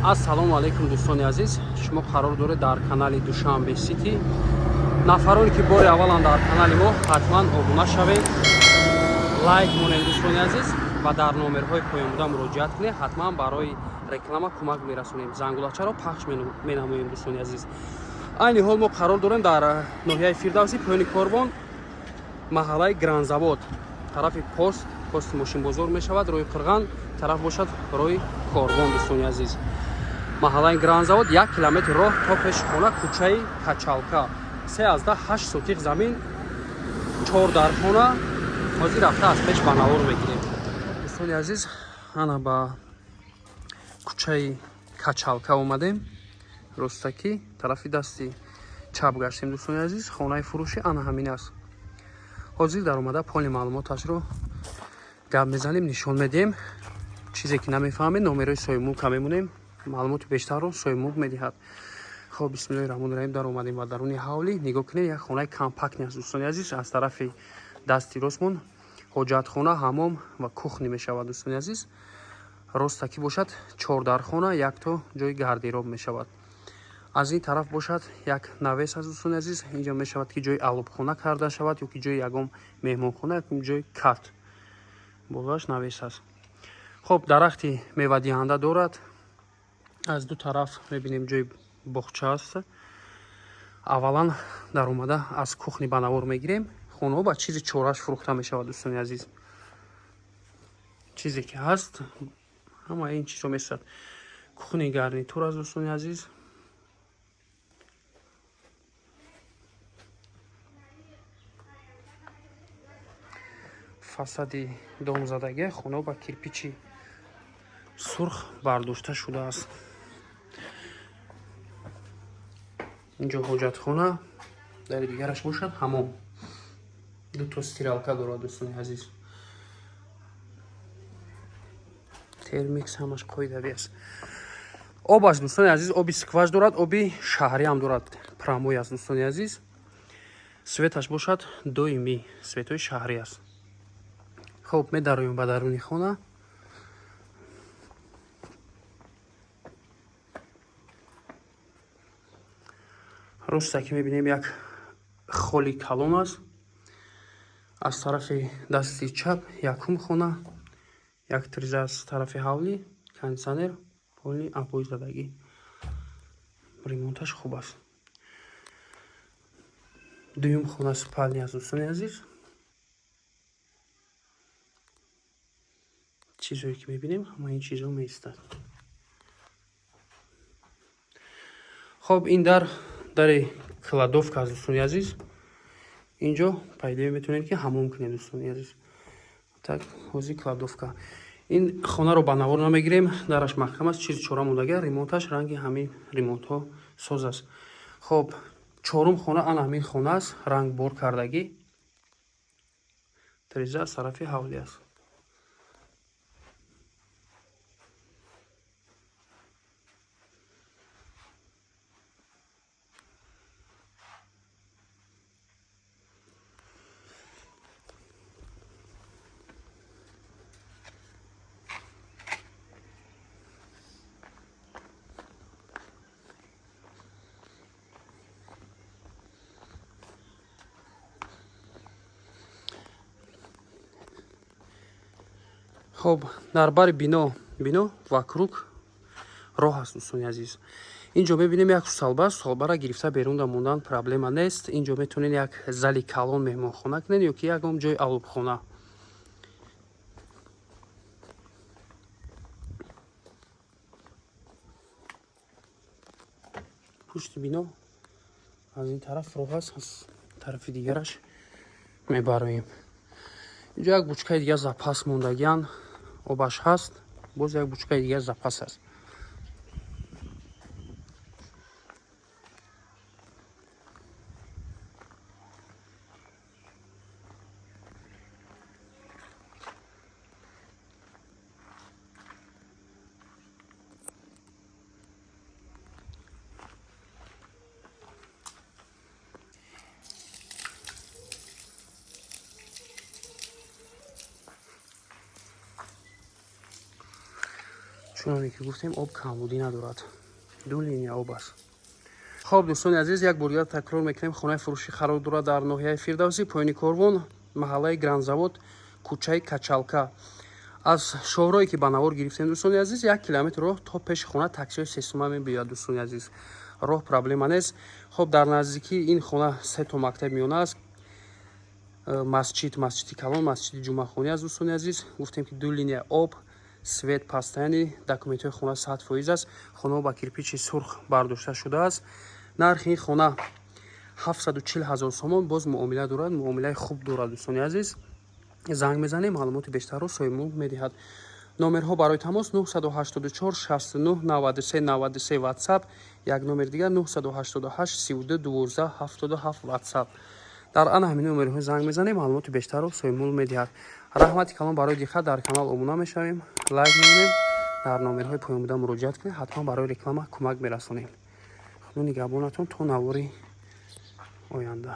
Ассалому алайкум дӯстони азиз. Шумо қарор доред дар канали Душанбе Сити. Нафароне ки бори аввалан дар канали мо ҳатман обуна шавед, лайк монед дӯстони азиз ва дар номерҳои поёнбуда муроҷиат кунед. Ҳатман барои реклама кӯмак мерасонем. Зангулачаро пахш менамоем дӯстони азиз. Айни ҳол мо қарор дорем дар ноҳияи Фирдавсӣ, поёни Корбон, маҳаллаи Гранзавод, тарафи пости мошинбозор мешавад, роҳи Қирған тараф бошад роҳи Корбон дӯстони азиз. Маҳаллаи Гранзавод 1 километр роҳ то пеши хона, кӯчаи Качалка, 3-8 сотиқ замин, 4 дар хона. ҳозир рафта аз пеш ба навор мегирем дӯстони азиз. ана ба кӯчаи Качалка омадем, ростаки тарафи дасти чап гаштем дӯстони азиз. хонаи фурӯши ана ҳамин аст. ҳозир дар омада поли маълумоташро гап мезанем, нишон медиҳем. чизе ки намефаҳмед номерои соҳибмулка мемонем, маълумоти бештарро соҳибмулк медиҳад. хоб бисмиллоҳи раҳмони раҳим дар омадем ва даруни ҳавлӣ нигоҳ кунед. як хонаи компактни аст дӯстони азиз. аз тарафи дасти ростмон ҳоҷатхона, ҳаммом ва кухни мешавад дӯстони азиз. ростаки бошад 4 дар хона, як то ҷои гардероб мешавад. аз ин тараф бошад як навес аст дӯстони азиз. инҷо мешавад ки ҷои алубхона карда шавад ё ки ҷои ягон меҳмонхона, якум ҷои кат болаш навес аст. хоб дарахти мевадиҳанда дорад. аз ду тараф мебинем ҷои боғча аст. аввалан дар омада аз кухни ба навор мегирем. хонаҳо ба чизи чораш фурӯхта мешавад дӯстони азиз. чизе ки ҳаст ҳамаи ин чизҳо месад. кухни гарнитур аст дӯстони азиз. фасади домзадагӣ хонаҳо ба кирпичи сурх бардошта шудааст. инҷо ҳоҷатхона, дари дигараш бошад ҳаммом. ду то стиралка дорад дӯстони азиз. термикс ҳамаш қоидави аст. об аст дӯстони азиз, оби скваж дорад, оби шаҳрӣ ҳам дорад, прамой аст дӯстони азиз. светаш бошад доимӣ, светҳои шаҳрӣ аст. хоб медароем ба даруни хона. ростаки мебинем як холи калон аст. аз тарафи дасти чап якум хона, як тиреза аз тарафи ҳавлӣ, кондитсионер, поли апои задагӣ. ремонташ хуб аст. дуюм хона спални аст дӯстони азиз. чизҳое ки мебинем ҳама ин чизҳо меистад. хоб ин дари кладовка аст дӯстони азиз. инҷо пайдо метавонед ки ҳаммом кунед дӯстони азиз. так ҳозир кладовка. ин хонаро ба навор намегирем, дараш маҳкам аст, чизи чора мондагӣ. ремонташ ранги ҳамин ремонтҳо соз аст. хоб чорум хона ана ҳамин хона аст, ранг бор кардагӣ. тиреза аз тарафи ҳавлӣ аст. хоб дар бари бино вакруг роҳ аст дӯстони азиз. инҷо мебинем як салбара гирифта берунда мондан проблема нест. инҷо метавонед як зали калон меҳмонхона кунед ё ки ягон ҷои алубхона. пушти бино аз ин тараф роҳ аст, аз тарафи дигараш мебароем. инҷо як бучкаи дигар запас мондагиан обаш ҳаст. боз як бучкаи дигар запас аст. чуноне ки гуфтем об камбудӣ надорад. Ду линия об аст. хоб дӯстони азиз, як бор дигар такрор мекунем. Хонаи фурӯшӣ қарор дорад дар ноҳияи Фирдавсӣ, поёни Корвон, маҳаллаи Гранзавод, кӯчаи Качалка. аз шоҳрое ки ба навор гирифтем дӯстони азиз, 1 километр роҳ то пеши хона таксиҳои сесума мебиёяд дӯстони азиз. роҳ проблема нест. хоб дар наздикии ин хона 3 то мактаб миёна аст. масҷиди калон, масҷиди ҷумъахонӣ аст дӯстони азиз. гуфтем ки 2 линия об, свет постоянӣ, документҳои хона 100% аст. хонао ба кирпичи сурх бардошта шудааст. нархи ин хона 740 000 сомон. боз муомила дорад, муомилаи хуб дорад дӯстони азиз. занг мезанем, маълумоти бештарро соҳибмулк медиҳад. номерҳо барои тамос 984 69 93 93 ватсап, як номер дигар 988 32 12 77 ватсап. дар ана ҳамин номерҳо занг мезанем, маълумоти бештарро соҳибмулк медиҳад. раҳмати калон барои диққат. дар канал обуна мешавем, лайк мекунем, дар номерҳои поёнбуда муроҷиат кунем, ҳатман барои реклама кӯмак мерасонем. худо нигаҳбонатон то навори оянда.